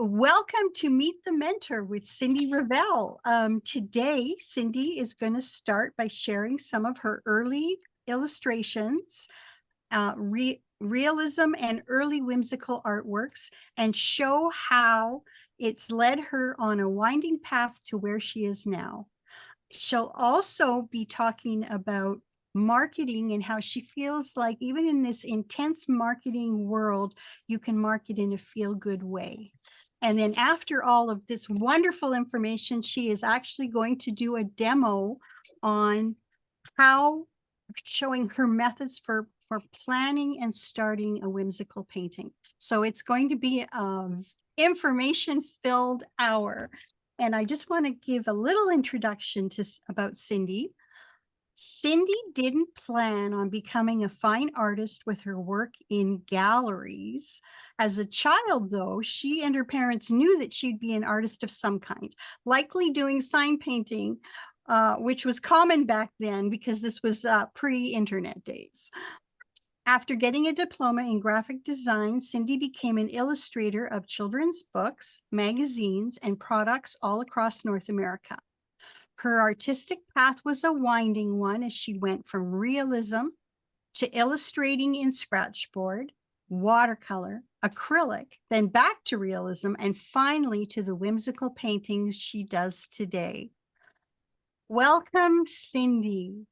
Welcome to Meet the Mentor with Cindy Revell. Today, Cindy is going to start by sharing some of her early illustrations, realism and early whimsical artworks, and show how it's led her on a winding path to where she is now. She'll also be talking about marketing and how she feels like even in this intense marketing world, you can market in a feel-good way. And then after all of this wonderful information, she is actually going to do a demo on how showing her methods for planning and starting a whimsical painting. So it's going to be an information-filled hour. And I just want to give a little introduction about Cindy. Cindy didn't plan on becoming a fine artist with her work in galleries. As a child, though, she and her parents knew that she'd be an artist of some kind, likely doing sign painting, which was common back then because this was pre-internet days. After getting a diploma in graphic design, Cindy became an illustrator of children's books, magazines, and products all across North America. Her artistic path was a winding one as she went from realism to illustrating in scratchboard, watercolor, acrylic, then back to realism, and finally to the whimsical paintings she does today. Welcome, Cindy.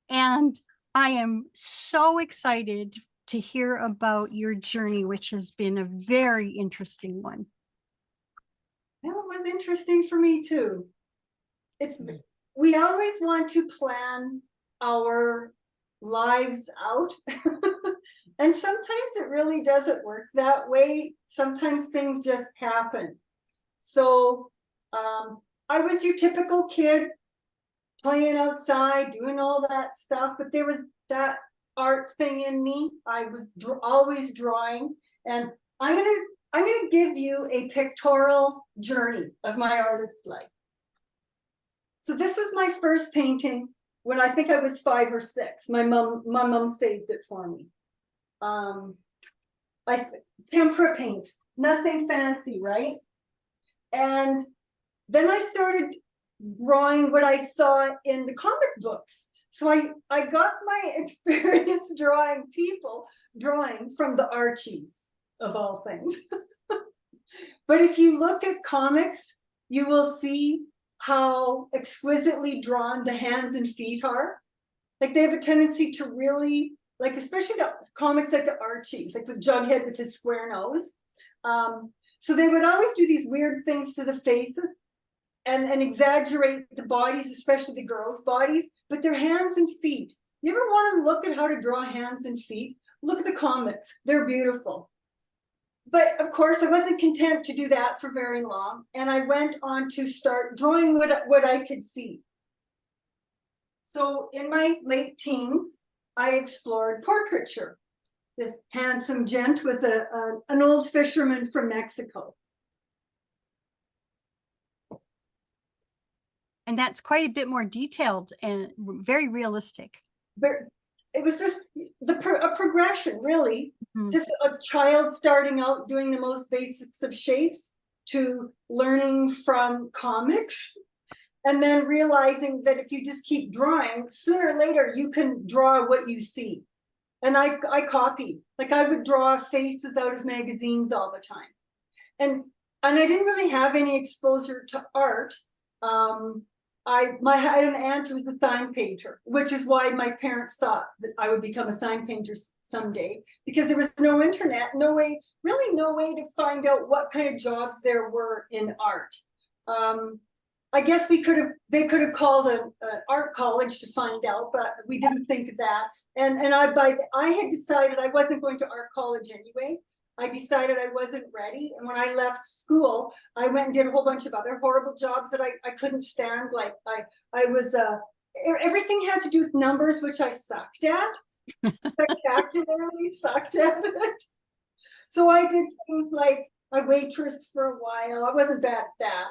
And I am so excited to hear about your journey, which has been a very interesting one. Well, it was interesting for me too. We always want to plan our lives out. And sometimes it really doesn't work that way. Sometimes things just happen. So I was your typical kid playing outside, doing all that stuff, but there was that art thing in me. I was always drawing, and I'm gonna give you a pictorial journey of my artist's life. So this was my first painting when I think I was 5 or 6. My mom saved it for me. Tempera paint, nothing fancy, right? And then I started drawing what I saw in the comic books. So I got my experience drawing from the Archies, of all things. But if you look at comics, you will see how exquisitely drawn the hands and feet are. Like they have a tendency to really, like especially the comics like the Archies, like the Jughead with his square nose. So they would always do these weird things to the faces and exaggerate the bodies, especially the girls' bodies, but their hands and feet. You ever want to look at how to draw hands and feet? Look at the comics, they're beautiful. But of course, I wasn't content to do that for very long, and I went on to start drawing what I could see. So in my late teens, I explored portraiture. This handsome gent was an old fisherman from Mexico. And that's quite a bit more detailed and very realistic. But it was just a progression, really. Mm-hmm. Just a child starting out doing the most basics of shapes to learning from comics, and then realizing that if you just keep drawing, sooner or later you can draw what you see. And I copied. Like I would draw faces out of magazines all the time. And I didn't really have any exposure to art. I had an aunt who was a sign painter, which is why my parents thought that I would become a sign painter someday, because there was no internet, really no way to find out what kind of jobs there were in art. I guess they could have called an art college to find out, but we didn't think of that. And I had decided I wasn't going to art college anyway. I decided I wasn't ready, and when I left school, I went and did a whole bunch of other horrible jobs that I couldn't stand. Like I was everything had to do with numbers, which I sucked at, spectacularly sucked at it. So I did things like I waitressed for a while. I wasn't bad at that.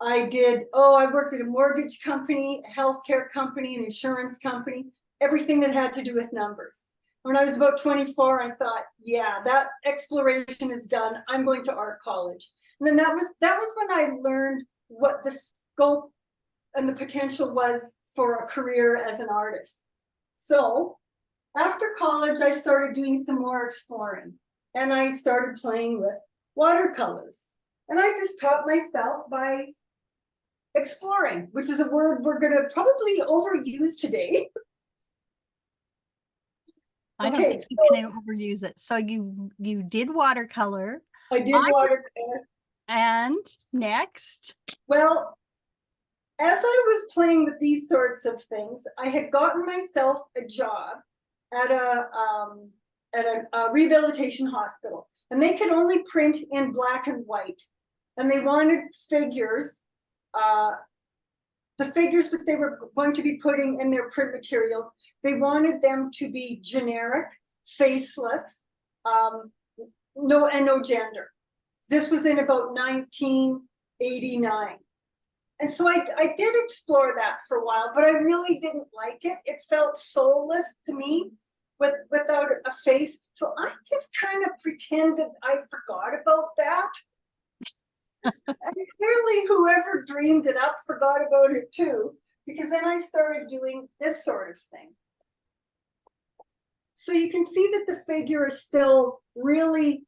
I worked at a mortgage company, a healthcare company, an insurance company, everything that had to do with numbers. When I was about 24, I thought, yeah, that exploration is done. I'm going to art college. And then that was when I learned what the scope and the potential was for a career as an artist. So after college, I started doing some more exploring, and I started playing with watercolors. And I just taught myself by exploring, which is a word we're going to probably overuse today. I don't think you're going to overuse it. So you did watercolor. I did watercolor. And next? Well, as I was playing with these sorts of things, I had gotten myself a job at a rehabilitation hospital, and they could only print in black and white, and they wanted figures, the figures that they were going to be putting in their print materials. They wanted them to be generic, faceless, no gender. This was in about 1989. And so I did explore that for a while, but I really didn't like it. It felt soulless to me without a face. So I just kind of pretended I forgot about that. And clearly whoever dreamed it up forgot about it too, because then I started doing this sort of thing. So you can see that the figure is still really,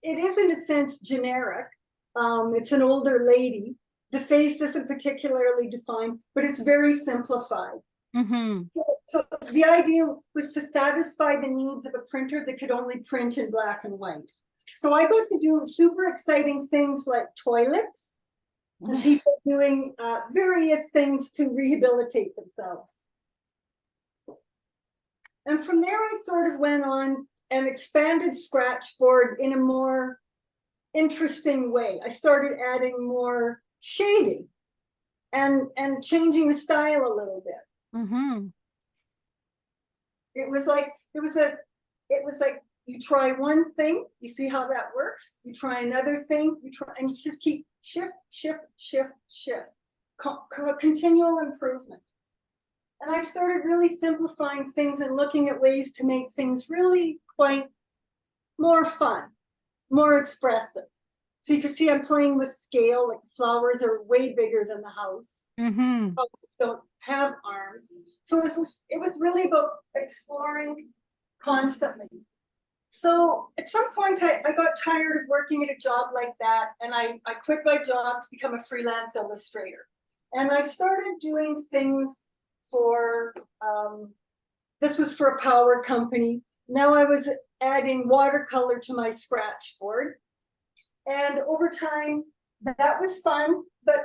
it is in a sense generic. It's an older lady. The face isn't particularly defined, but it's very simplified. Mm-hmm. So the idea was to satisfy the needs of a printer that could only print in black and white. So I got to do super exciting things like toilets and people doing various things to rehabilitate themselves. And from there, I sort of went on and expanded Scratchboard in a more interesting way. I started adding more shading and changing the style a little bit. Mm-hmm. It was like you try one thing, you see how that works. You try another thing, and you just keep shift. Continual improvement. And I started really simplifying things and looking at ways to make things really quite more fun, more expressive. So you can see I'm playing with scale, like the flowers are way bigger than the house. Mm-hmm. Houses don't have arms. So it was really about exploring constantly. So at some point I got tired of working at a job like that, and I quit my job to become a freelance illustrator. And I started doing things for, this was for a power company. Now I was adding watercolor to my Scratchboard. And over time, that was fun, but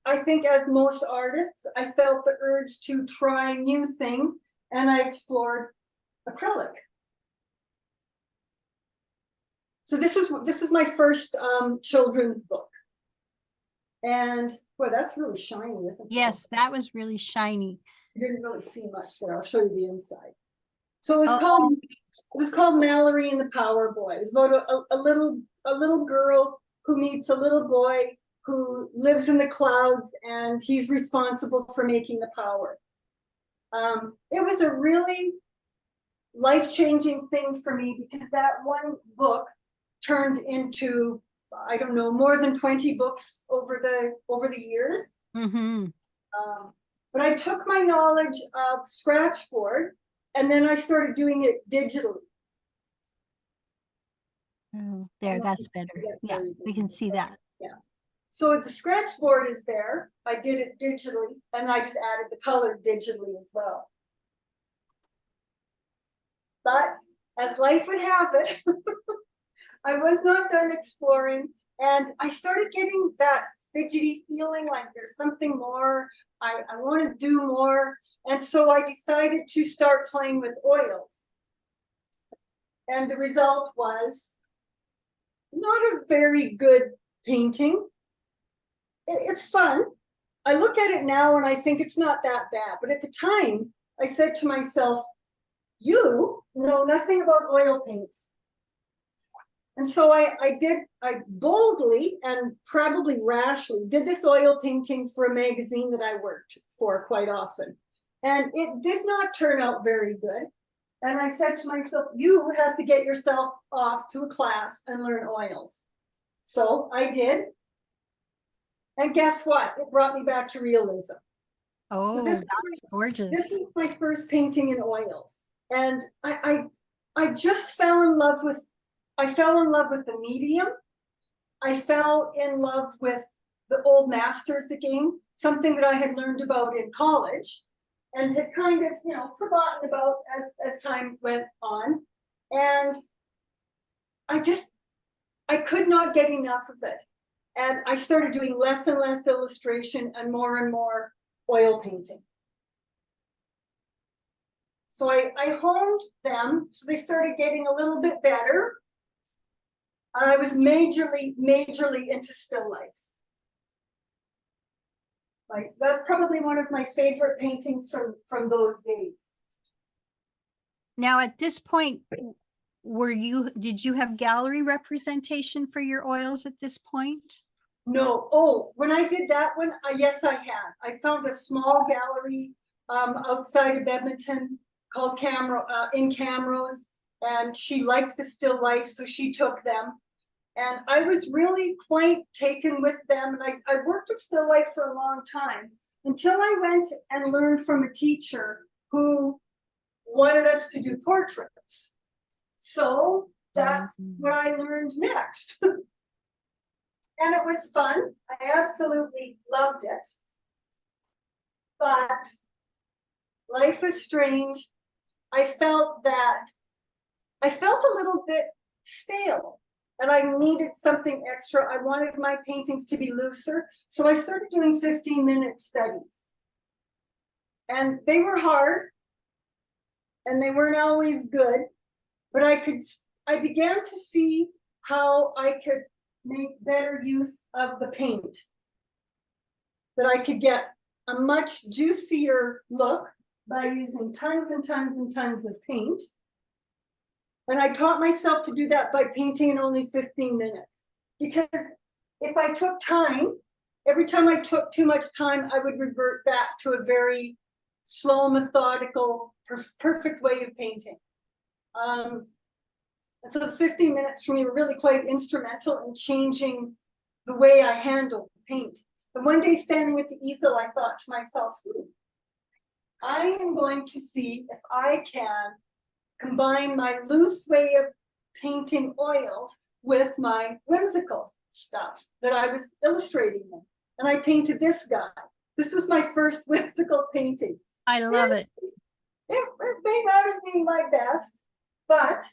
I think as most artists, I felt the urge to try new things, and I explored acrylic. So this is my first children's book. And boy, that's really shiny, isn't it? Yes, that was really shiny. You didn't really see much there. I'll show you the inside. So it was called Mallory and the Power Boy. It was about a little girl who meets a little boy who lives in the clouds, and he's responsible for making the power. It was a really life-changing thing for me, because that one book turned into, I don't know, more than 20 books over the years. Mm-hmm. But I took my knowledge of Scratchboard, and then I started doing it digitally. Oh, there, that's better. Yeah, we can see that. Yeah. So the Scratchboard is there. I did it digitally, and I just added the color digitally as well. But as life would have it, I was not done exploring, and I started getting that fidgety feeling like there's something more. I want to do more. And so I decided to start playing with oils. And the result was not a very good painting. It's fun. I look at it now and I think it's not that bad. But at the time, I said to myself, you know nothing about oil paints. And so I boldly and probably rashly did this oil painting for a magazine that I worked for quite often. And it did not turn out very good. And I said to myself, you have to get yourself off to a class and learn oils. So I did. And guess what? It brought me back to realism. Oh, so this, that's gorgeous. This is my first painting in oils. And I just fell in love with, the medium. I fell in love with the old masters again, something that I had learned about in college and had kind of, forgotten about as time went on. And I could not get enough of it. And I started doing less and less illustration and more oil painting. So I honed them, so they started getting a little bit better. I was majorly into still lifes. Like, that's probably one of my favorite paintings from those days. Now, at this point, did you have gallery representation for your oils at this point? No. Oh, when I did that one, yes, I had. I found a small gallery outside of Edmonton called In Camrose, and she liked the still life, so she took them. And I was really quite taken with them. And I worked with still life for a long time until I went and learned from a teacher who wanted us to do portraits. So that's what I learned next. And it was fun. I absolutely loved it. But life is strange. I felt a little bit stale. And I needed something extra. I wanted my paintings to be looser. So I started doing 15-minute studies. And they were hard. And they weren't always good. But I began to see how I could make better use of the paint. That I could get a much juicier look by using tons and tons and tons of paint. And I taught myself to do that by painting in only 15 minutes. Because if I took time, every time I took too much time, I would revert back to a very slow, methodical, perfect way of painting. And so the 15 minutes for me were really quite instrumental in changing the way I handled paint. And one day standing at the easel, I thought to myself, I am going to see if I can combine my loose way of painting oils with my whimsical stuff that I was illustrating in. And I painted this guy. This was my first whimsical painting. I love it. It may not have been my best, but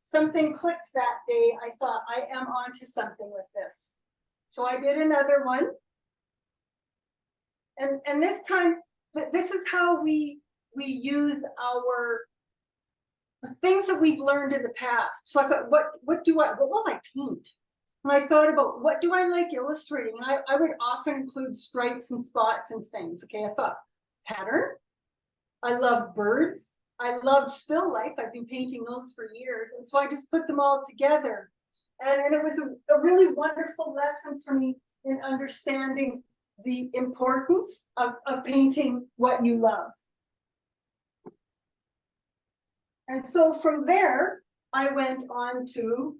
something clicked that day. I thought, I am onto something with this. So I did another one. And this time, this is how we use the things that we've learned in the past. So I thought, what will I paint? And I thought about, what do I like illustrating? And I would often include stripes and spots and things. Okay, I thought, pattern. I love birds. I loved still life. I've been painting those for years. And so I just put them all together. And it was a really wonderful lesson for me in understanding the importance of painting what you love. And so from there, I went on to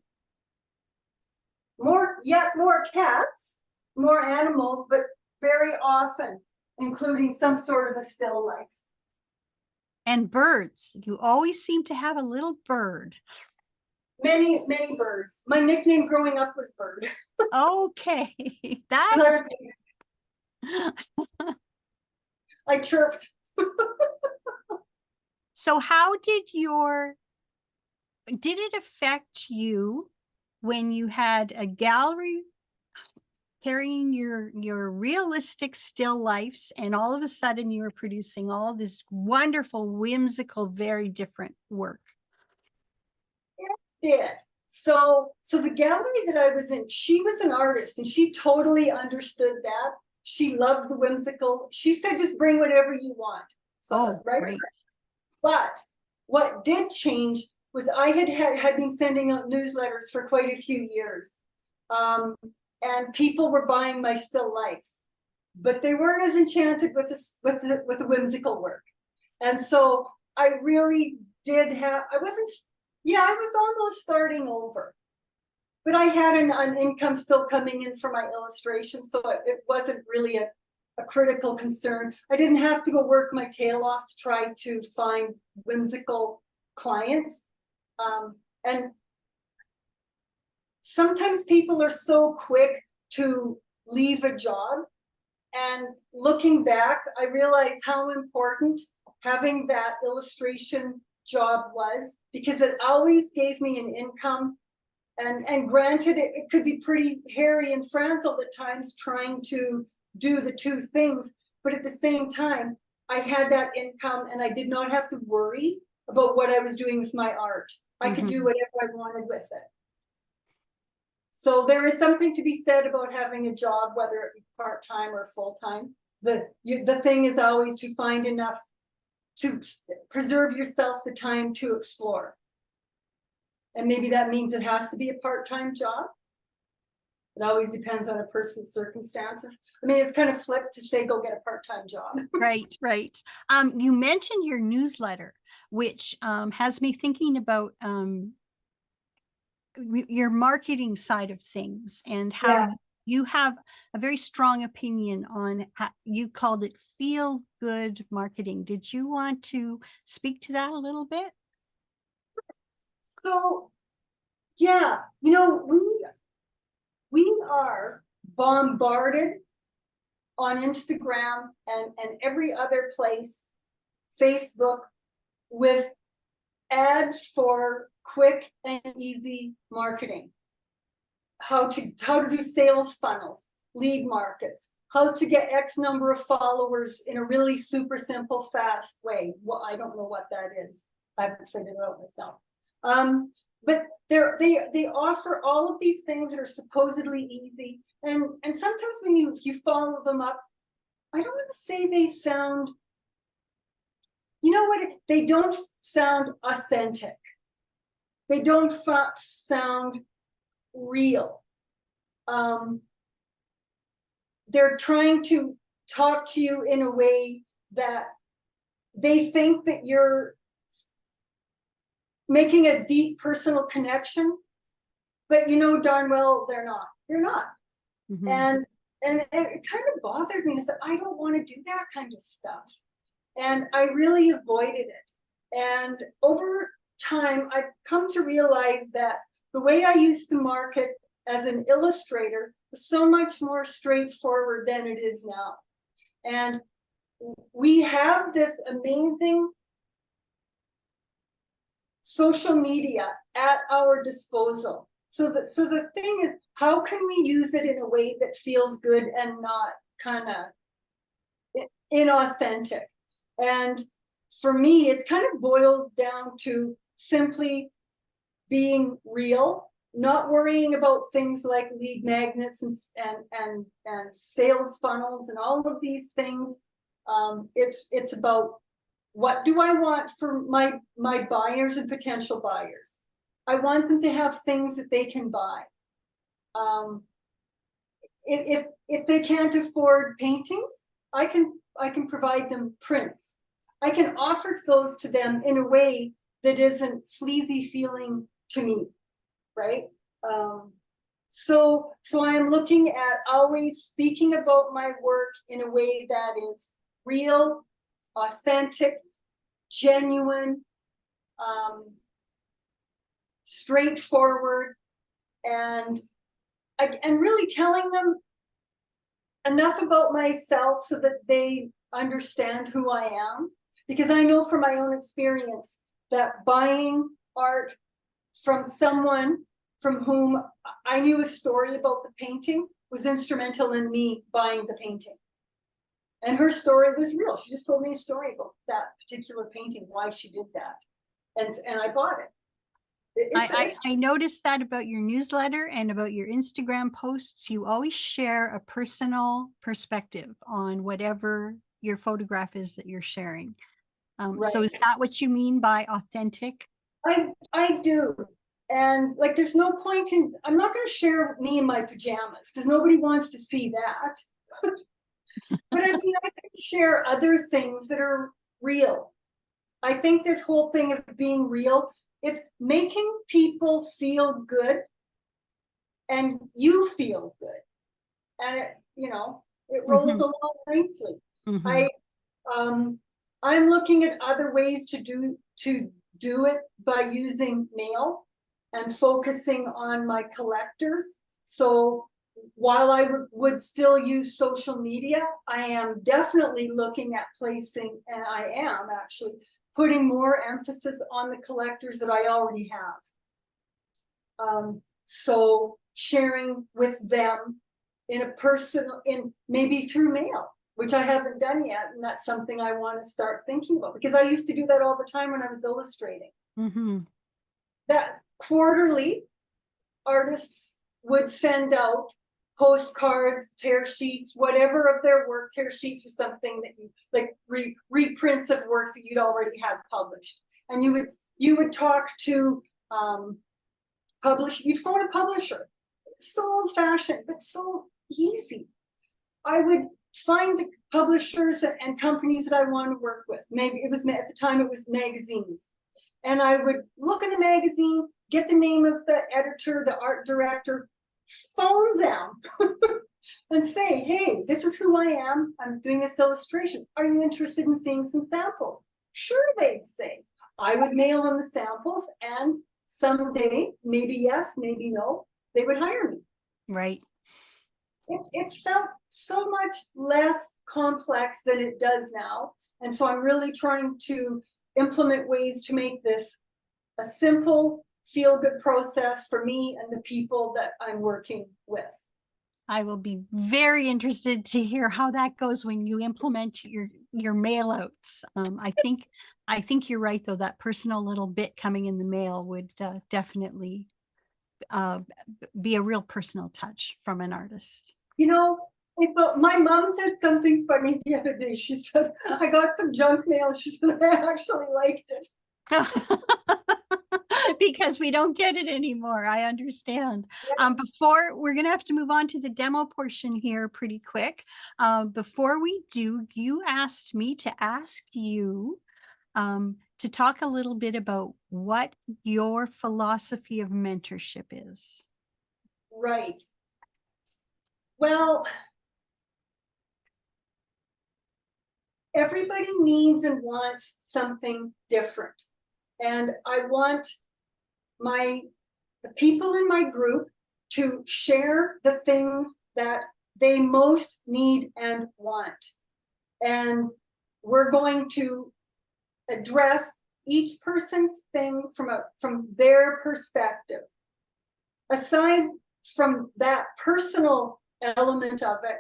more cats, more animals, but very often including some sort of a still life. And birds. You always seem to have a little bird. Many birds. My nickname growing up was Bird. Okay, that's... I chirped. So how did it affect you when you had a gallery carrying your realistic still lifes, and all of a sudden you were producing all this wonderful, whimsical, very different work? It did. So the gallery that I was in, she was an artist and she totally understood that. She loved the whimsical. She said, just bring whatever you want. So great. But what did change was I had been sending out newsletters for quite a few years. And people were buying my still lifes, but they weren't as enchanted with the whimsical work. And so I really did have, I was almost starting over. But I had an income still coming in for my illustration, so it wasn't really a critical concern. I didn't have to go work my tail off to try to find whimsical clients. And sometimes people are so quick to leave a job. And looking back, I realized how important having that illustration job was, because it always gave me an income. And granted, it could be pretty hairy and frazzled at times trying to do the two things, but at the same time, I had that income and I did not have to worry about what I was doing with my art. I could do whatever I wanted with it. So there is something to be said about having a job, whether it be part-time or full-time. The thing is always to find enough to preserve yourself the time to explore. And maybe that means it has to be a part-time job. It always depends on a person's circumstances. I mean, it's kind of flipped to say, go get a part-time job. Right, right. You mentioned your newsletter, which has me thinking about your marketing side of things and how you have a very strong opinion on how you called it feel good marketing. Did you want to speak to that a little bit? So, yeah, you know, we are bombarded on Instagram and every other place, Facebook, with ads for quick and easy marketing. How to do sales funnels, lead markets, how to get X number of followers in a really super simple, fast way. Well, I don't know what that is. I haven't figured it out myself. But they offer all of these things that are supposedly easy, and sometimes when you follow them up, I don't want to say they sound, you know what, they don't sound authentic. They don't sound real. They're trying to talk to you in a way that they think that you're making a deep personal connection, but you know darn well they're not. And it kind of bothered me. I said, I don't want to do that kind of stuff. And I really avoided it. And over time, I've come to realize that the way I used to market as an illustrator was so much more straightforward than it is now. And we have this amazing social media at our disposal. So the thing is, how can we use it in a way that feels good and not kind of inauthentic? And for me, it's kind of boiled down to simply being real, not worrying about things like lead magnets and sales funnels and all of these things. It's about, what do I want for my buyers and potential buyers? I want them to have things that they can buy. If they can't afford paintings, I can provide them prints. I can offer those to them in a way that isn't sleazy feeling to me, right? So I am looking at always speaking about my work in a way that is real, authentic, genuine, straightforward, and really telling them enough about myself so that they understand who I am. Because I know from my own experience that buying art from someone from whom I knew a story about the painting was instrumental in me buying the painting. And her story was real. She just told me a story about that particular painting, why she did that. And I bought it. I noticed that about your newsletter and about your Instagram posts. You always share a personal perspective on whatever your photograph is that you're sharing. Right. So is that what you mean by authentic? I do. And like, there's no point in, I'm not going to share me in my pajamas because nobody wants to see that. But I mean, I can share other things that are real. I think this whole thing of being real, it's making people feel good and you feel good. And it, you know, it rolls along nicely. I I'm looking at other ways to do it by using mail and focusing on my collectors. So while I would still use social media, I am definitely looking at placing, and I am actually putting more emphasis on the collectors that I already have. So sharing with them in a personal, in maybe through mail, which I haven't done yet, and that's something I want to start thinking about, because I used to do that all the time when I was illustrating. That quarterly, artists would send out postcards, tear sheets, whatever of their work, tear sheets or something that you like, reprints of work that you'd already had published, and you would talk to you'd phone a publisher. It's so old-fashioned, but so easy. I would find the publishers and companies that I want to work with. Maybe it was, at the time it was magazines, and I would look in the magazine, get the name of the editor, the art director, phone them and say, hey, this is who I am. I'm doing this illustration. Are you interested in seeing some samples? Sure, they'd say. I would mail them the samples, and someday, maybe yes, maybe no, they would hire me. Right. It felt so much less complex than it does now. And so I'm really trying to implement ways to make this a simple, feel-good process for me and the people that I'm working with. I will be very interested to hear how that goes when you implement your mail outs. I think you're right, though. That personal little bit coming in the mail would definitely be a real personal touch from an artist. You know, my mom said something funny the other day. She said, I got some junk mail. She said, I actually liked it. Because we don't get it anymore. I understand. Before, we're going to have to move on to the demo portion here pretty quick. Before we do, you asked me to ask you to talk a little bit about what your philosophy of mentorship is. Right. Well, everybody needs and wants something different. And I want the people in my group to share the things that they most need and want. And we're going to address each person's thing from their perspective. Aside from that personal element of it,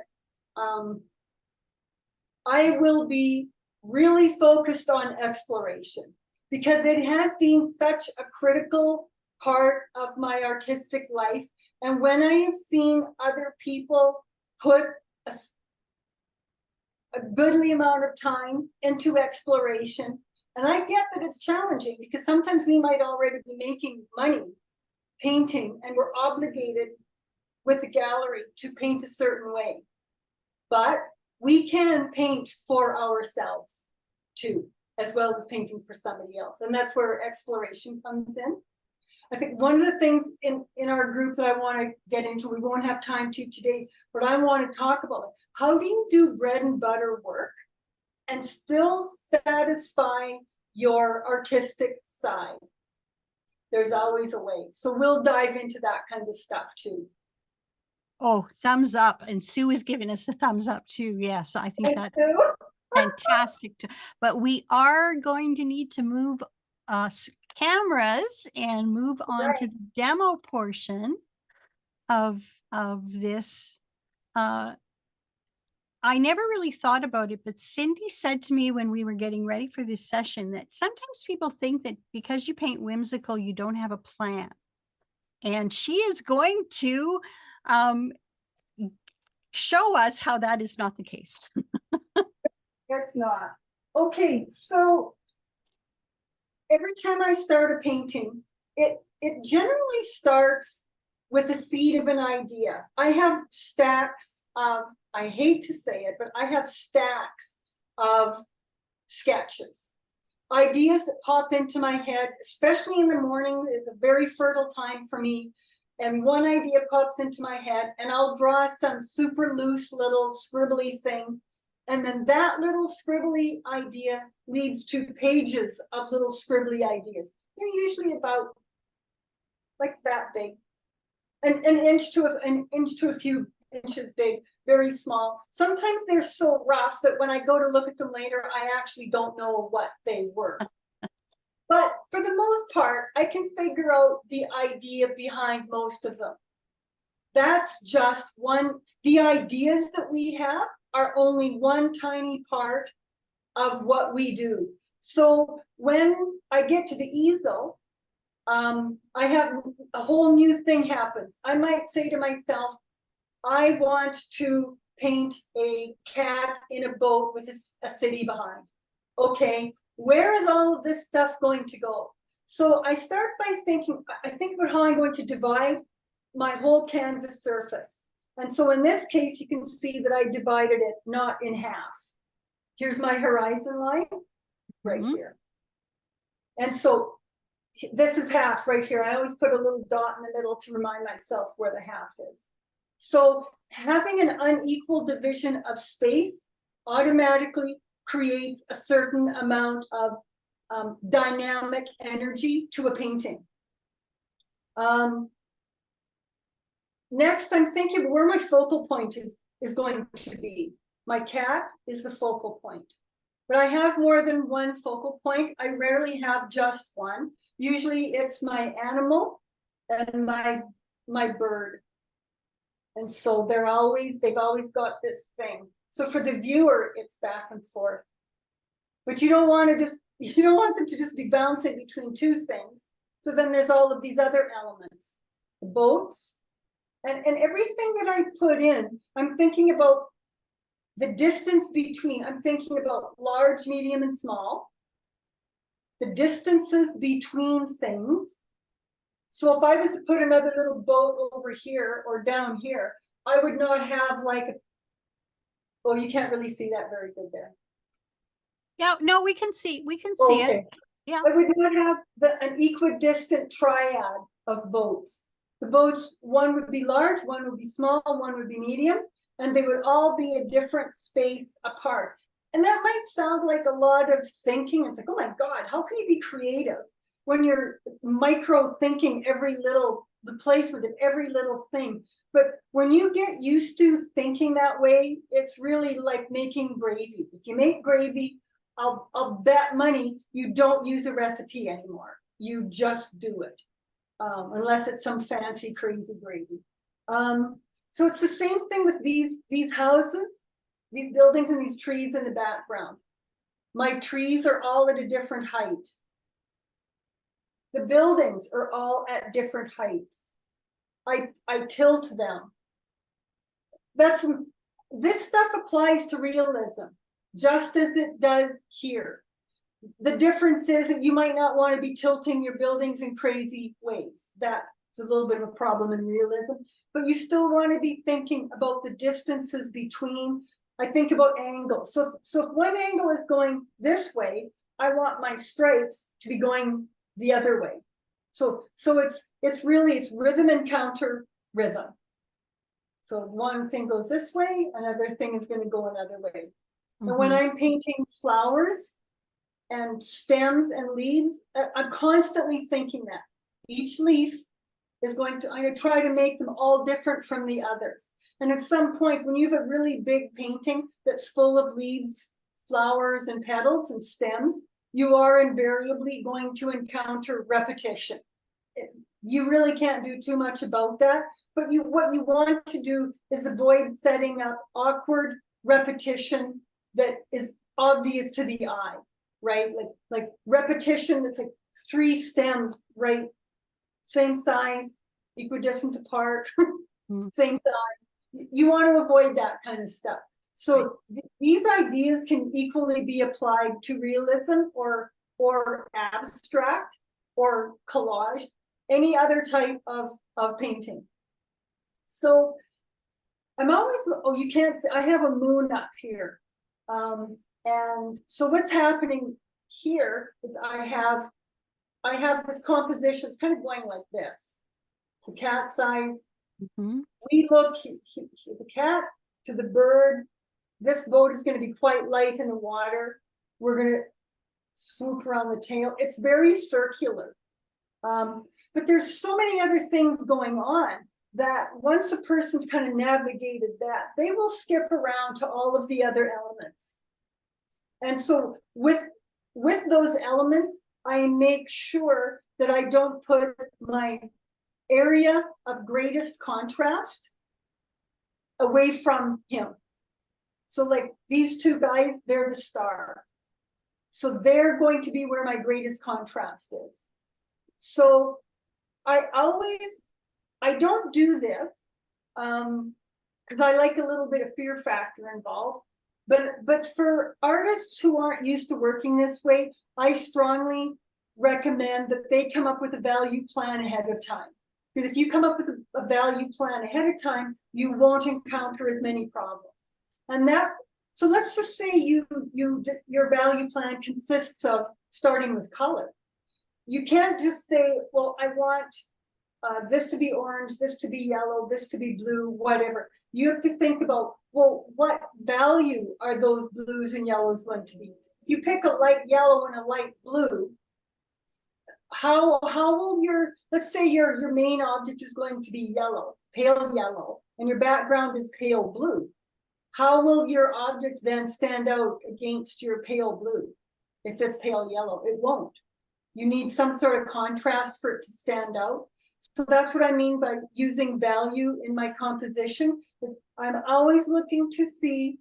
I will be really focused on exploration, because it has been such a critical part of my artistic life. And when I have seen other people put a goodly amount of time into exploration, and I get that it's challenging, because sometimes we might already be making money painting and we're obligated with the gallery to paint a certain way. But we can paint for ourselves too, as well as painting for somebody else. And that's where exploration comes in. I think one of the things in our group that I want to get into, we won't have time to today, but I want to talk about, how do you do bread and butter work and still satisfy your artistic side? There's always a way. So we'll dive into that kind of stuff too. Oh, thumbs up. And Sue is giving us a thumbs up too. Yes, I think that's fantastic. But we are going to need to move cameras and move on to the demo portion of this. I never really thought about it, but Cindy said to me when we were getting ready for this session that sometimes people think that because you paint whimsical, you don't have a plan. And she is going to show us how that is not the case. It's not. Okay, so every time I start a painting, it generally starts with the seed of an idea. I have stacks of, I hate to say it, but I have stacks of sketches. ideas that pop into my head, especially in the morning. It's a very fertile time for me. And one idea pops into my head, and I'll draw some super loose little scribbly thing. And then that little scribbly idea leads to pages of little scribbly ideas. They're usually about like that big, an inch to a few inches big, very small. Sometimes they're so rough that when I go to look at them later, I actually don't know what they were. But for the most part, I can figure out the idea behind most of them. That's just one. The ideas that we have are only one tiny part of what we do. So when I get to the easel, I have a whole new thing happens. I might say to myself, I want to paint a cat in a boat with a city behind. Okay, where is all of this stuff going to go? So I start by thinking, I think about how I'm going to divide my whole canvas surface. And so in this case, you can see that I divided it not in half. Here's my horizon line right here. And so this is half right here. I always put a little dot in the middle to remind myself where the half is. So having an unequal division of space automatically creates a certain amount of dynamic energy to a painting. Next, I'm thinking where my focal point is going to be. My cat is the focal point. But I have more than one focal point. I rarely have just one. Usually it's my animal and my bird. And so they've always got this thing. So for the viewer, it's back and forth. But you don't want them to just be bouncing between two things. So then there's all of these other elements. The boats and everything that I put in, I'm thinking about the distance between, I'm thinking about large, medium, and small. The distances between things. So if I was to put another little boat over here or down here, I would not have like, oh, you can't really see that very good there. Yeah, no, we can see Okay. it. Yeah. I would not have an equidistant triad of boats. The boats, one would be large, one would be small, one would be medium, and they would all be a different space apart. And that might sound like a lot of thinking. It's like, oh my God, how can you be creative when you're micro thinking the placement of every little thing? But when you get used to thinking that way, it's really like making gravy. If you make gravy, I'll bet money you don't use a recipe anymore. You just do it. Unless it's some fancy, crazy gravy. So it's the same thing with these houses, these buildings, and these trees in the background. My trees are all at a different height. The buildings are all at different heights. I tilt them. This stuff applies to realism, just as it does here. The difference is that you might not want to be tilting your buildings in crazy ways. That's a little bit of a problem in realism, but you still want to be thinking about the distances between. I think about angles. So if one angle is going this way, I want my stripes to be going the other way. So it's rhythm and counter rhythm. So one thing goes this way, another thing is going to go another way. And when I'm painting flowers and stems and leaves, I'm constantly thinking that each leaf is I'm going to try to make them all different from the others. And at some point, when you have a really big painting that's full of leaves, flowers, and petals and stems, you are invariably going to encounter repetition. You really can't do too much about that, but what you want to do is avoid setting up awkward repetition that is obvious to the eye. Right, like repetition that's like 3 stems, right? Same size, equidistant apart, same size. You want to avoid that kind of stuff. So these ideas can equally be applied to realism or abstract or collage, any other type of painting. So I'm always, oh, you can't see, I have a moon up here. And so what's happening here is I have this composition. It's kind of going like this. The cat size. We look the cat to the bird. This boat is going to be quite light in the water. We're going to swoop around the tail. It's very circular. But there's so many other things going on that once a person's kind of navigated that, they will skip around to all of the other elements. And so with those elements, I make sure that I don't put my area of greatest contrast away from him. So like these two guys, they're the star. So they're going to be where my greatest contrast is. So I don't do this because I like a little bit of fear factor involved. But for artists who aren't used to working this way, I strongly recommend that they come up with a value plan ahead of time. Because if you come up with a value plan ahead of time, you won't encounter as many problems. And so let's just say your value plan consists of starting with color. You can't just say, well, I want this to be orange, this to be yellow, this to be blue, whatever. You have to think about, well, what value are those blues and yellows going to be? If you pick a light yellow and a light blue, how will let's say your main object is going to be yellow, pale yellow, and your background is pale blue. How will your object then stand out against your pale blue? If it's pale yellow, it won't. You need some sort of contrast for it to stand out. So that's what I mean by using value in my composition. Is I'm always looking to see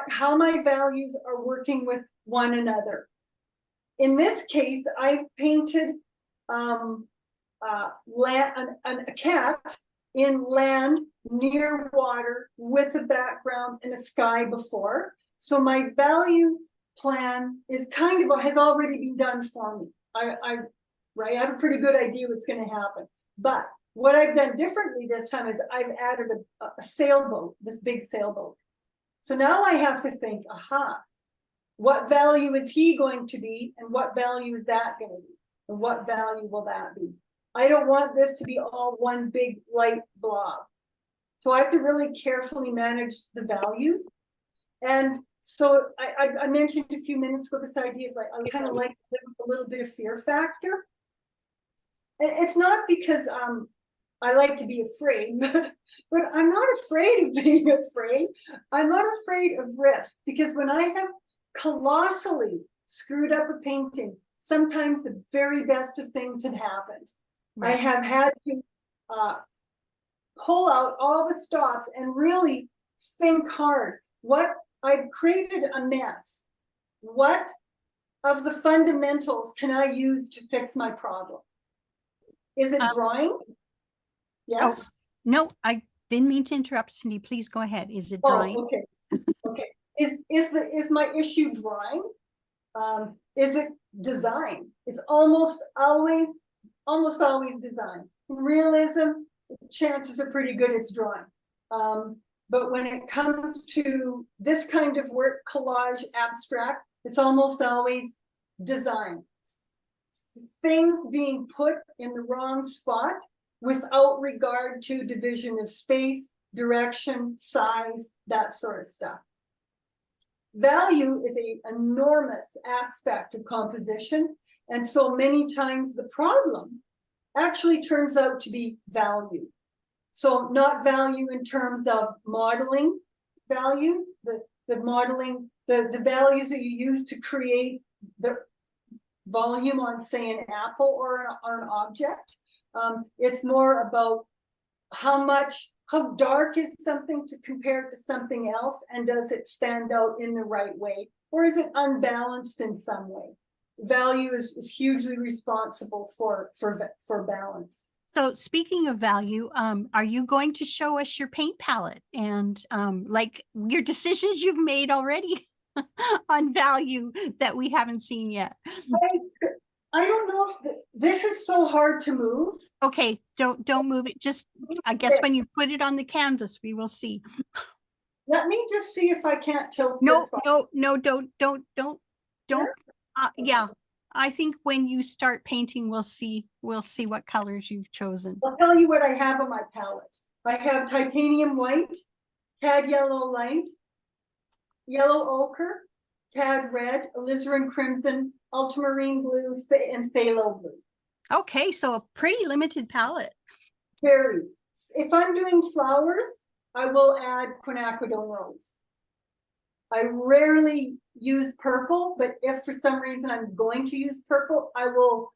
how my values are working with one another. In this case, I've painted a cat in land near water with a background and a sky before. So my value plan is has already been done for me. I have a pretty good idea what's going to happen. But what I've done differently this time is I've added a sailboat, this big sailboat. So now I have to think, what value is he going to be, and what value is that going to be, and what value will that be? I don't want this to be all one big light blob. So I have to really carefully manage the values. And so I mentioned a few minutes ago this idea of like, I kind of like a little bit of fear factor. And it's not because I like to be afraid, but I'm not afraid of being afraid. I'm not afraid of risk, because when I have colossally screwed up a painting, sometimes the very best of things have happened. Right. I have had to pull out all the stops and really think hard. I've created a mess. What of the fundamentals can I use to fix my problem? Is it drawing? Yes. Oh, no, I didn't mean to interrupt, Cindy. Please go ahead. Is it drawing? Okay. Okay. Is my issue drawing? Is it design? It's almost always design. In realism, chances are pretty good it's drawing. But when it comes to this kind of work, collage, abstract, it's almost always design. Things being put in the wrong spot without regard to division of space, direction, size, that sort of stuff. Value is an enormous aspect of composition, and so many times the problem actually turns out to be value. So not value in terms of modeling value, the modeling, the values that you use to create the volume on, say, an apple or an object. It's more about how dark is something to compare it to something else, and does it stand out in the right way, or is it unbalanced in some way? Value is hugely responsible for balance. So speaking of value, are you going to show us your paint palette and like your decisions you've made already on value that we haven't seen yet? I don't know if this is so hard to move. Okay, don't move it. Just, I guess when you put it on the canvas, we will see. Let me just see if I can't tilt No, this one. no, don't. Yeah, I think when you start painting, we'll see what colors you've chosen. I'll tell you what I have on my palette. I have titanium white, tad yellow light, yellow ochre, tad red, alizarin crimson, ultramarine blue, and phthalo blue. Okay, so a pretty limited palette. Very. If I'm doing flowers, I will add quinacridone rose. I rarely use purple, but if for some reason I'm going to use purple, I will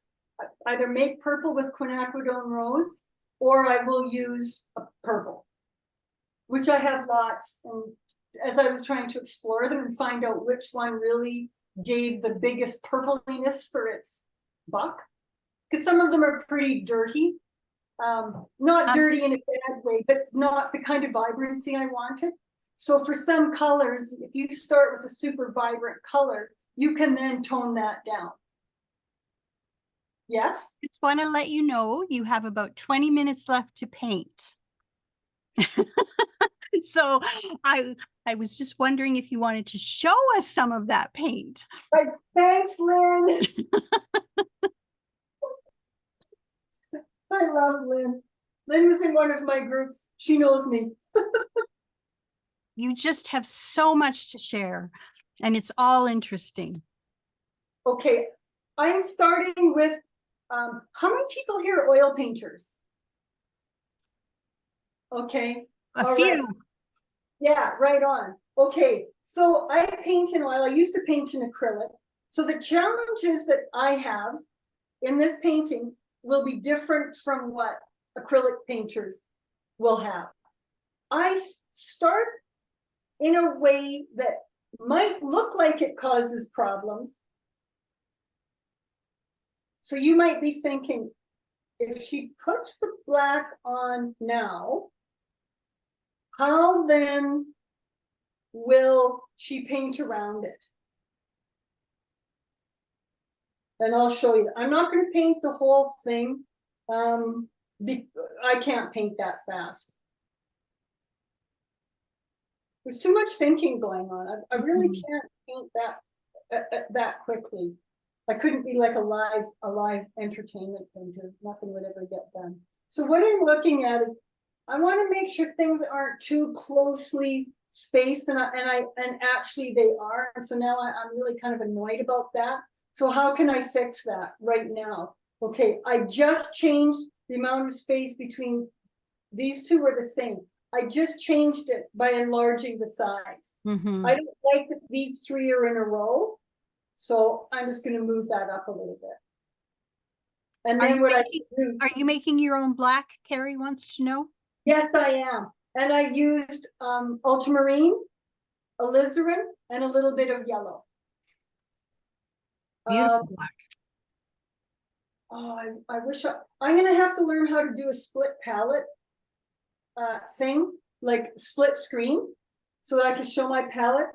either make purple with quinacridone rose, or I will use a purple, which I have lots. And as I was trying to explore them and find out which one really gave the biggest purpliness for its buck, because some of them are pretty dirty. Not dirty in a bad way, but not the kind of vibrancy I wanted. So for some colors, if you start with a super vibrant color, you can then tone that down. Yes? Just want to let you know you have about 20 minutes left to paint. So I was just wondering if you wanted to show us some of that paint. Right. Thanks, Lynn. I love Lynn. Lynn was in one of my groups. She knows me. You just have so much to share, and it's all interesting. Okay, I'm starting with, how many people here are oil painters? Okay. A few. Right. Yeah, right on. Okay, so I paint in oil. I used to paint in acrylic. So the challenges that I have in this painting will be different from what acrylic painters will have. I start in a way that might look like it causes problems. So you might be thinking, if she puts the black on now, how then will she paint around it? And I'll show you. I'm not going to paint the whole thing. I can't paint that fast. There's too much thinking going on. I really can't paint that quickly. I couldn't be like a live entertainment painter. Nothing would ever get done. So what I'm looking at is, I want to make sure things aren't too closely spaced, and actually they are. And so now I'm really kind of annoyed about that. So how can I fix that right now? Okay, I just changed the amount of space between these two were the same. I just changed it by enlarging the size. I don't like that these three are in a row. So I'm just going to move that up a little bit. And then are you making your own black? Carrie wants to know. Yes, I am. And I used ultramarine, alizarin, and a little bit of yellow. Beautiful black. Oh, I wish I'm going to have to learn how to do a split palette thing, like split screen, so that I can show my palette.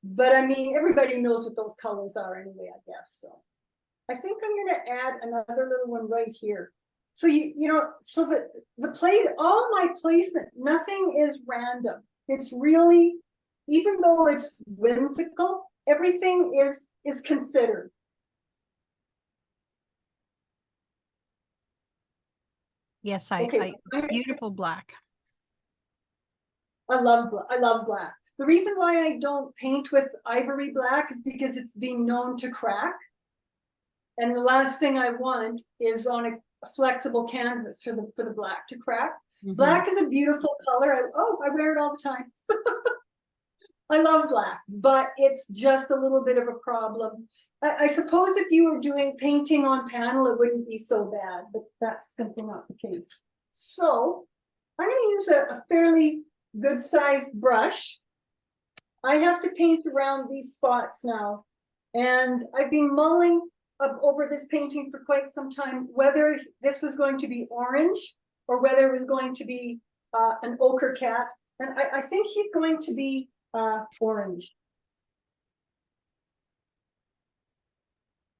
But I mean, everybody knows what those colors are anyway, I guess. So I think I'm going to add another little one right here. So you know, so all my placement, nothing is random. It's really, even though it's whimsical, everything is considered. Yes, beautiful black. I love black. The reason why I don't paint with ivory black is because it's been known to crack. And the last thing I want is on a flexible canvas for the black to crack. Black is a beautiful color. I wear it all the time. I love black, but it's just a little bit of a problem. I suppose if you were doing painting on panel, it wouldn't be so bad, but that's simply not the case. So I'm going to use a fairly good sized brush. I have to paint around these spots now. And I've been mulling over this painting for quite some time, whether this was going to be orange or whether it was going to be an ochre cat. And I think he's going to be orange.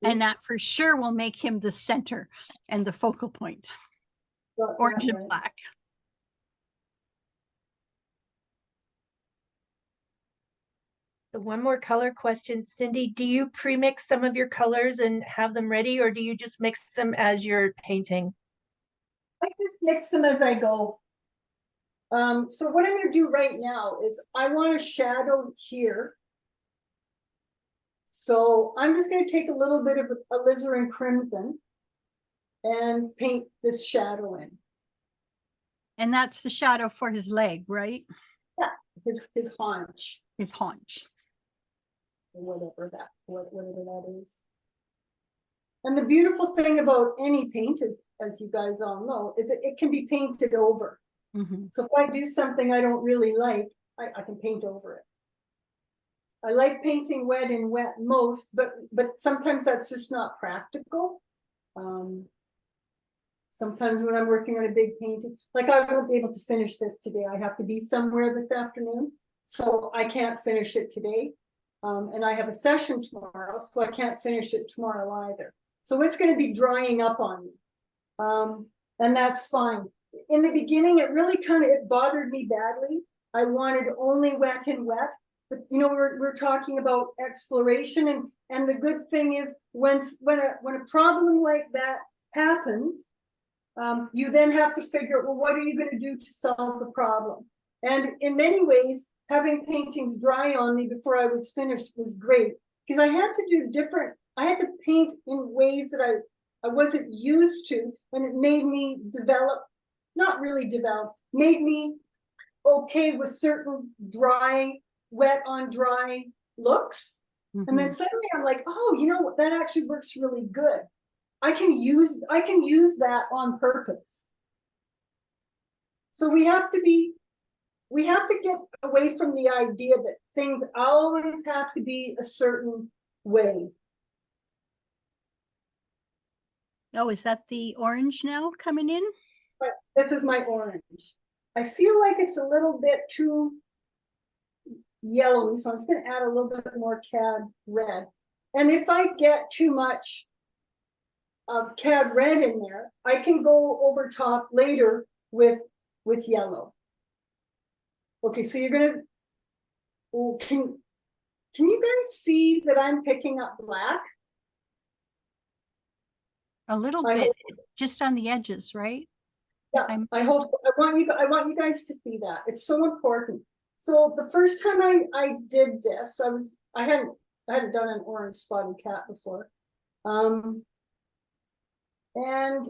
And that for sure will make him the center and the focal point. Orange and black. The one more color question, Cindy, do you pre-mix some of your colors and have them ready, or do you just mix them as you're painting? I just mix them as I go. So what I'm going to do right now is I want a shadow here. So I'm just going to take a little bit of alizarin crimson and paint this shadow in. And that's the shadow for his leg, right? Yeah, his haunch. His haunch. Whatever that is. And the beautiful thing about any paint is, as you guys all know, is it can be painted over. So if I do something I don't really like, I can paint over it. I like painting wet and wet most, but sometimes that's just not practical. Sometimes when I'm working on a big painting, like I won't be able to finish this today. I have to be somewhere this afternoon, so I can't finish it today. And I have a session tomorrow, so I can't finish it tomorrow either. So it's going to be drying up on me, and that's fine. In the beginning, it really it bothered me badly. I wanted only wet and wet, but you know, we're talking about exploration, and the good thing is when a problem like that happens, you then have to figure out, well, what are you going to do to solve the problem? And in many ways, having paintings dry on me before I was finished was great, because I had to paint in ways that I wasn't used to, and it made me made me okay with certain wet on dry looks. And then suddenly I'm like, oh, you know, that actually works really good. I can use that on purpose. So we have to get away from the idea that things always have to be a certain way. Oh, is that the orange now coming in? But this is my orange. I feel like it's a little bit too yellowy, so I'm just going to add a little bit more cad red. And if I get too much of cad red in there, I can go over top later with yellow. Okay, so you're gonna, can you guys see that I'm picking up black? A little bit, just on the edges, right? Yeah, I want you guys to see that. It's so important. So the first time I did this, I hadn't done an orange spotted cat before. And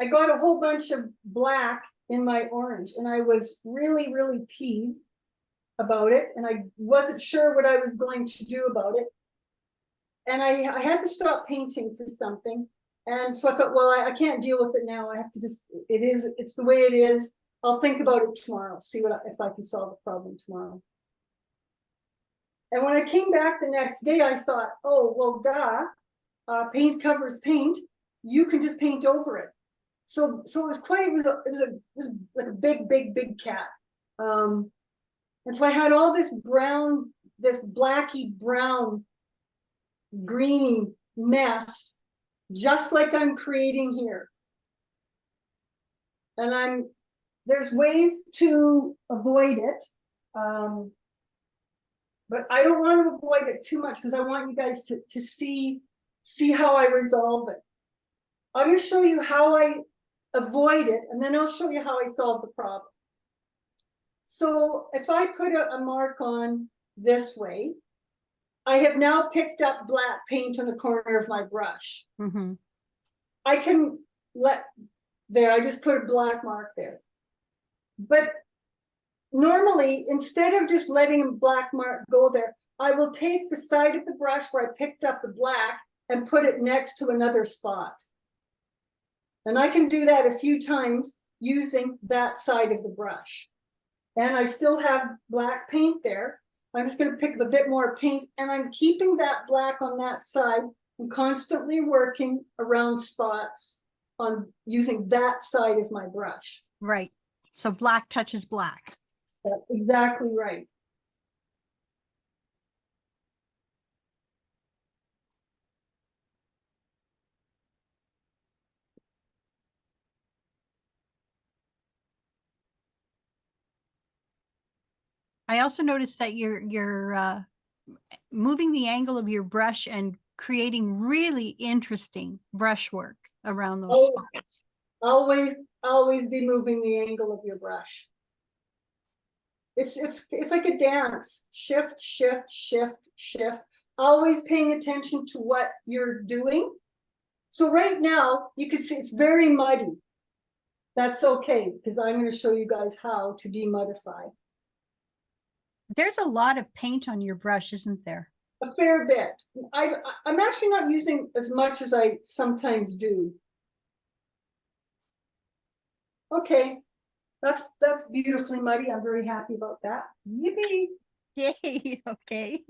I got a whole bunch of black in my orange, and I was really, really peeved about it, and I wasn't sure what I was going to do about it. And I had to stop painting for something. And so I thought, well, I can't deal with it now. I have to just, it's the way it is. I'll think about it tomorrow, see if I can solve the problem tomorrow. And when I came back the next day, I thought, oh, well, paint covers paint. You can just paint over it. So it was like a big cat. And so I had all this brown, this blacky brown, greeny mess, just like I'm creating here. And there's ways to avoid it. But I don't want to avoid it too much, because I want you guys to see how I resolve it. I'm going to show you how I avoid it, and then I'll show you how I solve the problem. So if I put a mark on this way, I have now picked up black paint on the corner of my brush. I can I just put a black mark there. But normally, instead of just letting a black mark go there, I will take the side of the brush where I picked up the black and put it next to another spot. And I can do that a few times using that side of the brush. And I still have black paint there. I'm just going to pick up a bit more paint, and I'm keeping that black on that side and constantly working around spots on using that side of my brush. Right. So black touches black. That's exactly right. I also noticed that you're moving the angle of your brush and creating really interesting brushwork around those Oh, spots. always be moving the angle of your brush. It's like a dance. Shift, shift, shift, shift. Always paying attention to what you're doing. So right now, you can see it's very muddy. That's okay, because I'm going to show you guys how to demudify. There's a lot of paint on your brush, isn't there? A fair bit. I'm actually not using as much as I sometimes do. Okay, that's beautifully muddy. I'm very happy about that. Yippee! Yay, okay.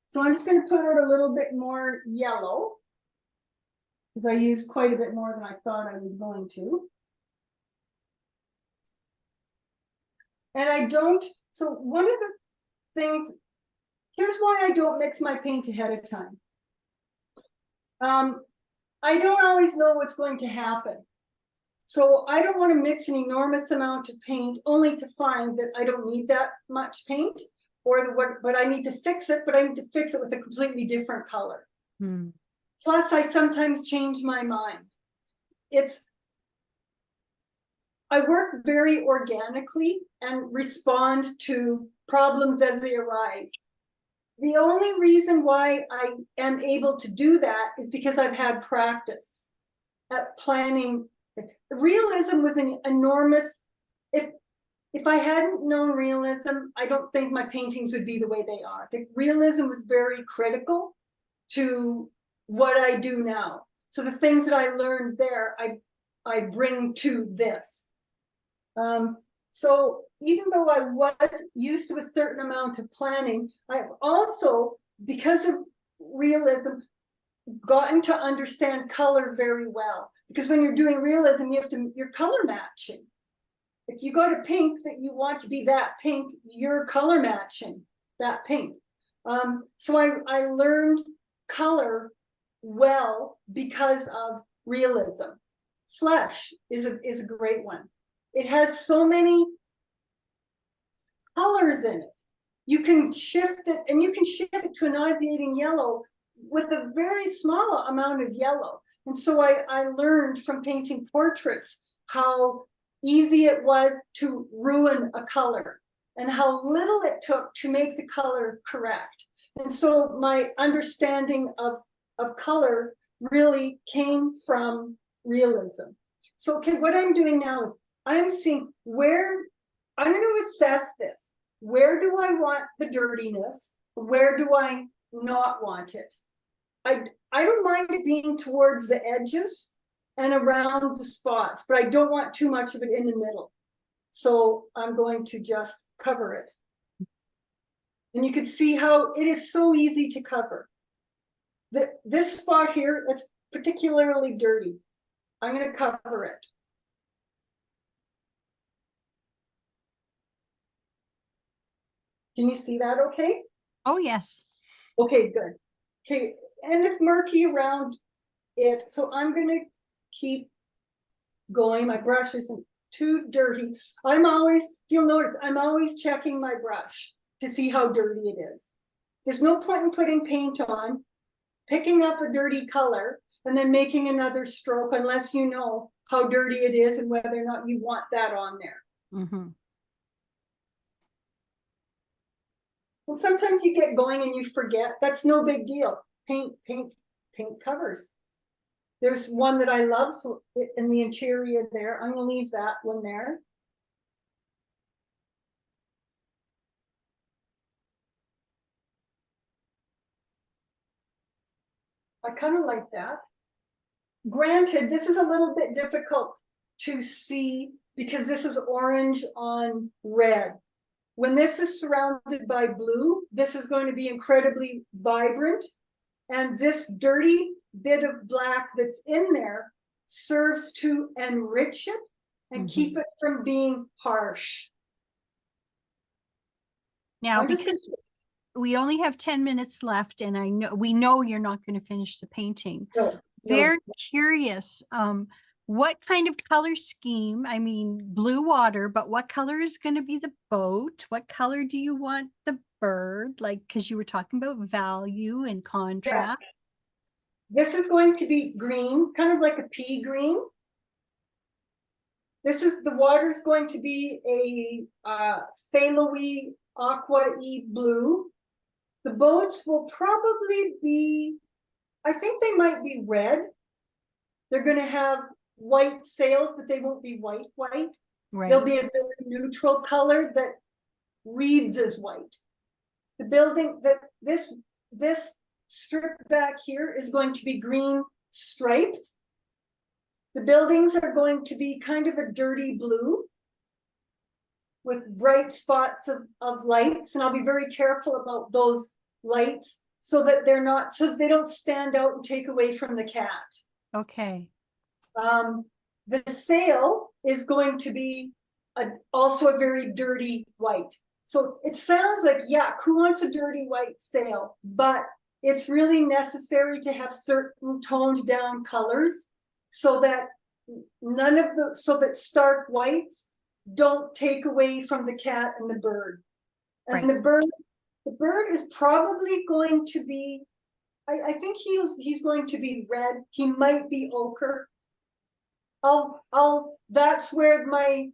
So I'm just going to put out a little bit more yellow, because I used quite a bit more than I thought I was going to. And I don't, so one of the things, here's why I don't mix my paint ahead of time. I don't always know what's going to happen. So I don't want to mix an enormous amount of paint only to find that I don't need that much paint, but I need to fix it, but I need to fix it with a completely different color. Plus, I sometimes change my mind. I work very organically and respond to problems as they arise. The only reason why I am able to do that is because I've had practice at planning. Realism was an enormous, if I hadn't known realism, I don't think my paintings would be the way they are. The realism was very critical to what I do now. So the things that I learned there, I bring to this. So even though I was used to a certain amount of planning, I've also, because of realism, gotten to understand color very well. Because when you're doing realism, you're color matching. If you got a pink that you want to be that pink, you're color matching that pink. So I learned color well because of realism. Flesh is a great one. It has so many colors in it. You can shift it, and you can shift it to a nauseating yellow with a very small amount of yellow. And so I learned from painting portraits how easy it was to ruin a color and how little it took to make the color correct. And so my understanding of color really came from realism. So okay, what I'm doing now is I'm seeing where I'm going to assess this. Where do I want the dirtiness? Where do I not want it? I don't mind it being towards the edges and around the spots, but I don't want too much of it in the middle. So I'm going to just cover it. And you can see how it is so easy to cover. This spot here, it's particularly dirty. I'm going to cover it. Can you see that okay? Oh, yes. Okay, good. Okay, and it's murky around it, so I'm going to keep going. My brush isn't too dirty. You'll notice, I'm always checking my brush to see how dirty it is. There's no point in putting paint on, picking up a dirty color, and then making another stroke unless you know how dirty it is and whether or not you want that on there. Mm-hmm. And sometimes you get going and you forget. That's no big deal. Paint covers. There's one that I love, so in the interior there. I'm going to leave that one there. I kind of like that. Granted, this is a little bit difficult to see because this is orange on red. When this is surrounded by blue, this is going to be incredibly vibrant. And this dirty bit of black that's in there serves to enrich it and keep it from being harsh. Now, because we only have 10 minutes left, and we know you're not going to finish the painting. No. Very curious. what kind of color scheme? I mean, blue water, but what color is going to be the boat? What color do you want the bird? Like, because you were talking about value and contrast. This is going to be green, kind of like a pea green. The water is going to be a phthalo-y, aqua-y blue. The boats will probably be, I think they might be red. They're going to have white sails, but they won't be white. Right. They'll be a very neutral color that reads as white. The building that this strip back here is going to be green striped. The buildings are going to be kind of a dirty blue with bright spots of lights, and I'll be very careful about those lights so that they don't stand out and take away from the cat. Okay. The sail is going to be also a very dirty white. So it sounds like, yeah, who wants a dirty white sail? But it's really necessary to have certain toned down colors so that so that stark whites don't take away from the cat and the bird. And right. The bird is probably going to be, I think he's going to be red. He might be ochre. That's where my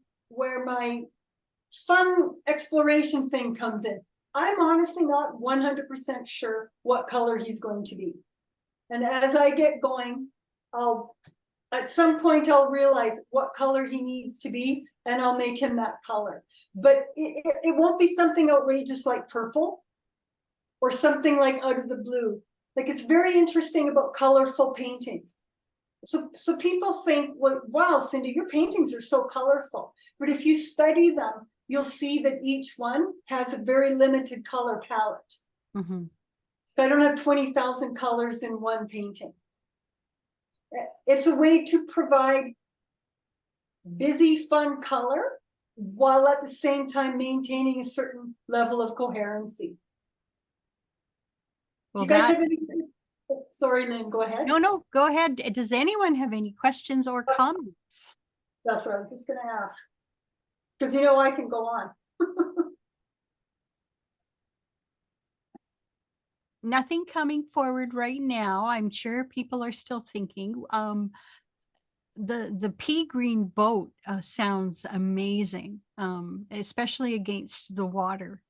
fun exploration thing comes in. I'm honestly not 100% sure what color he's going to be. And as I get going, at some point I'll realize what color he needs to be and I'll make him that color. But it won't be something outrageous like purple or something like out of the blue. Like, it's very interesting about colorful paintings. So people think, well, wow, Cindy, your paintings are so colorful. But if you study them, you'll see that each one has a very limited color palette. Mm-hmm. So I don't have 20,000 colors in one painting. It's a way to provide busy, fun color while at the same time maintaining a certain level of coherency. Well, you guys have any? Sorry, Lynn, go ahead. No, go ahead. Does anyone have any questions or comments? That's what I was just going to ask. Because I can go on. Nothing coming forward right now. I'm sure people are still thinking. The pea green boat sounds amazing, especially against the water.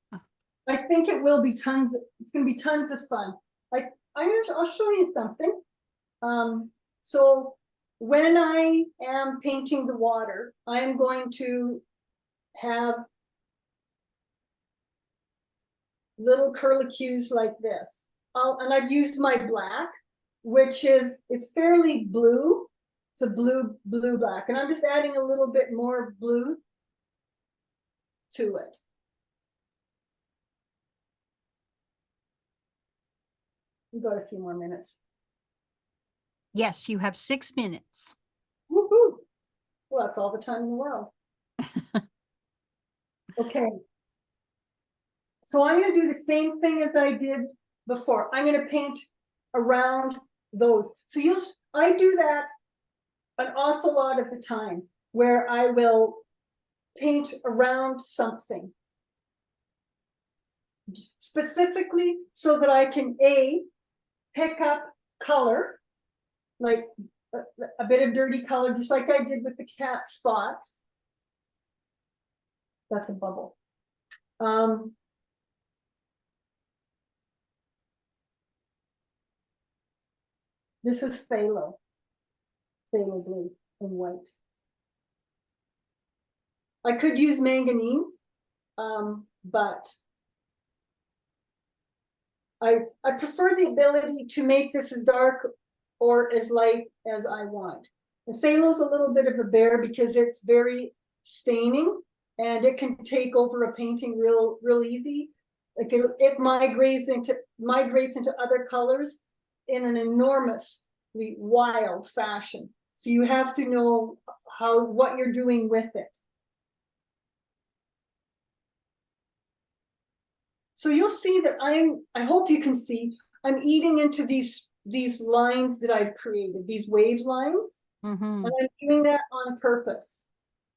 I think it will be it's going to be tons of fun. I'll show you something. So when I am painting the water, I'm going to have little curlicues like this. And I've used my black, it's fairly blue. It's a blue black, and I'm just adding a little bit more blue to it. We've got a few more minutes. Yes, you have 6 minutes. Woohoo! Well, that's all the time in the world. Okay. So I'm going to do the same thing as I did before. I'm going to paint around those. So I do that an awful lot of the time, where I will paint around something specifically so that I can pick up color, like a bit of dirty color, just like I did with the cat spots. That's a bubble. This is phthalo blue and white. I could use manganese, but I prefer the ability to make this as dark or as light as I want. And phthalo's a little bit of a bear because it's very staining and it can take over a painting real easy. Like it migrates into other colors in an enormously wild fashion. So you have to know what you're doing with it. So you'll see that I hope you can see, I'm eating into these lines that I've created, these wave lines. Mhm. And I'm doing that on purpose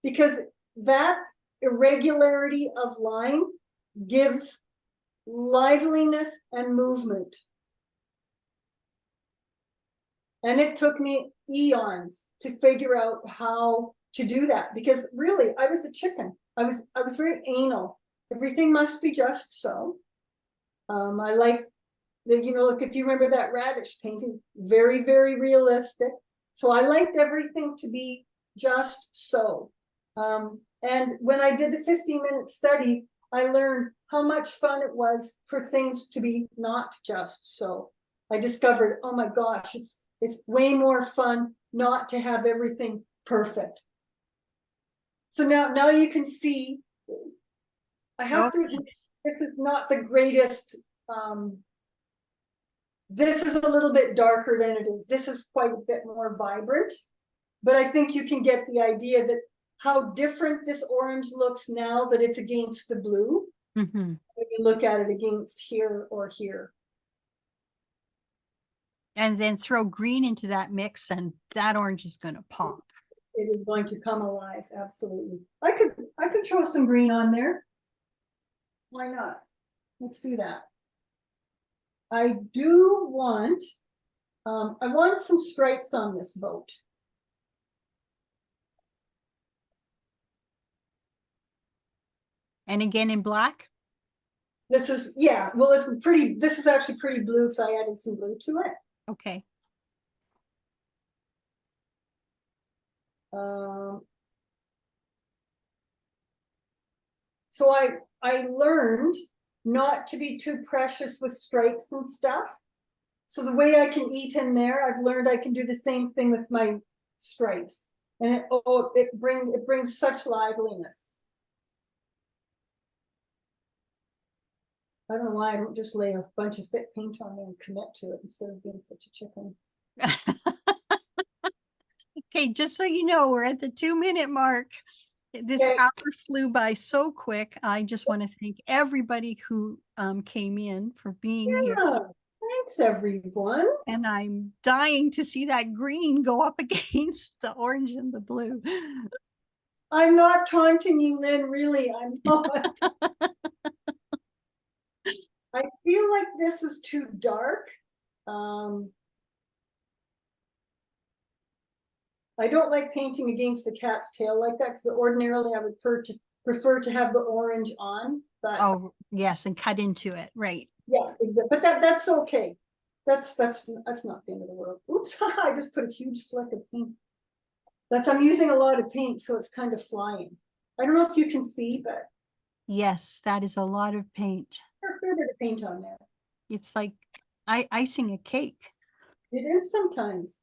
because that irregularity of line gives liveliness and movement. And it took me eons to figure out how to do that because really I was a chicken. I was very anal. Everything must be just so. I like the, look, if you remember that radish painting, very, very realistic. So I liked everything to be just so. And when I did the 15-minute studies, I learned how much fun it was for things to be not just so. I discovered, oh my gosh, it's way more fun not to have everything perfect. So now you can see, I have to admit, this is not the greatest, this is a little bit darker than it is. This is quite a bit more vibrant, but I think you can get the idea that how different this orange looks now that it's against the blue. Mm-hmm. When you look at it against here or here. And then throw green into that mix and that orange is going to pop. It is going to come alive, absolutely. I could throw some green on there. Why not? Let's do that. I do want, I want some stripes on this boat. And again in black? This is, yeah, well, it's pretty, this is actually pretty blue because I added some blue to it. Okay. So I learned not to be too precious with stripes and stuff. So the way I can eat in there, I've learned I can do the same thing with my stripes. And it brings such liveliness. I don't know why I don't just lay a bunch of thick paint on there and commit to it instead of being such a chicken. Okay, just so you know, we're at the 2-minute mark. This hour flew by so quick. I just want to thank everybody who came in for being here. Thanks, everyone. And I'm dying to see that green go up against the orange and the blue. I'm not taunting you, Lynn, really, I'm not. I feel like this is too dark. I don't like painting against the cat's tail like that because ordinarily I would prefer to have the orange on. But oh yes, and cut into it, right? Yeah, but that's okay. That's not the end of the world. Oops, I just put a huge fleck of paint. I'm using a lot of paint, so it's kind of flying. I don't know if you can see, but yes, that is a lot of paint. There's a fair bit of paint on there. It's like icing a cake. It is sometimes.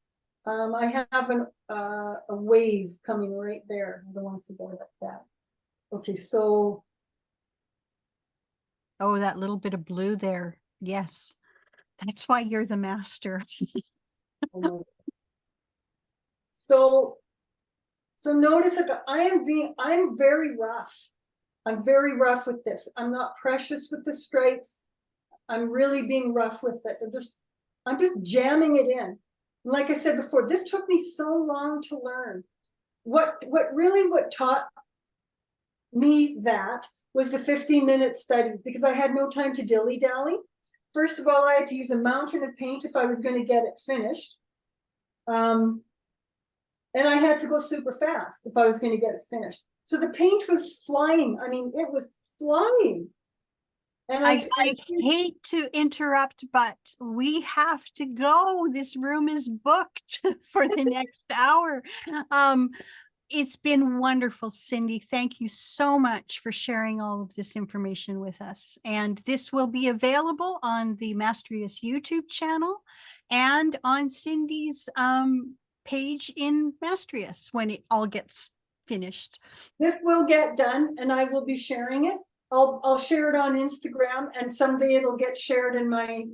I have a wave coming right there. I don't want to forget about that. Okay, so. Oh, that little bit of blue there. Yes. That's why you're the master. So notice that I'm very rough. I'm very rough with this. I'm not precious with the stripes. I'm really being rough with it. I'm just jamming it in. Like I said before, this took me so long to learn. What taught me that was the 15-minute studies because I had no time to dilly-dally. First of all, I had to use a mountain of paint if I was going to get it finished. And I had to go super fast if I was going to get it finished. So the paint was flying. I mean, it was flying. And I hate to interrupt, but we have to go. This room is booked for the next hour. It's been wonderful, Cindy. Thank you so much for sharing all of this information with us. And this will be available on the Mastrius YouTube channel and on Cindy's page in Mastrius when it all gets finished. This will get done and I will be sharing it. I'll share it on Instagram and someday it'll get shared in my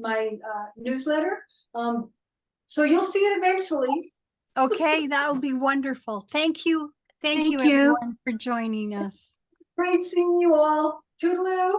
newsletter. So you'll see it eventually. Okay, that'll be wonderful. Thank you. Thank you everyone for joining us. Great seeing you all. Toodaloo.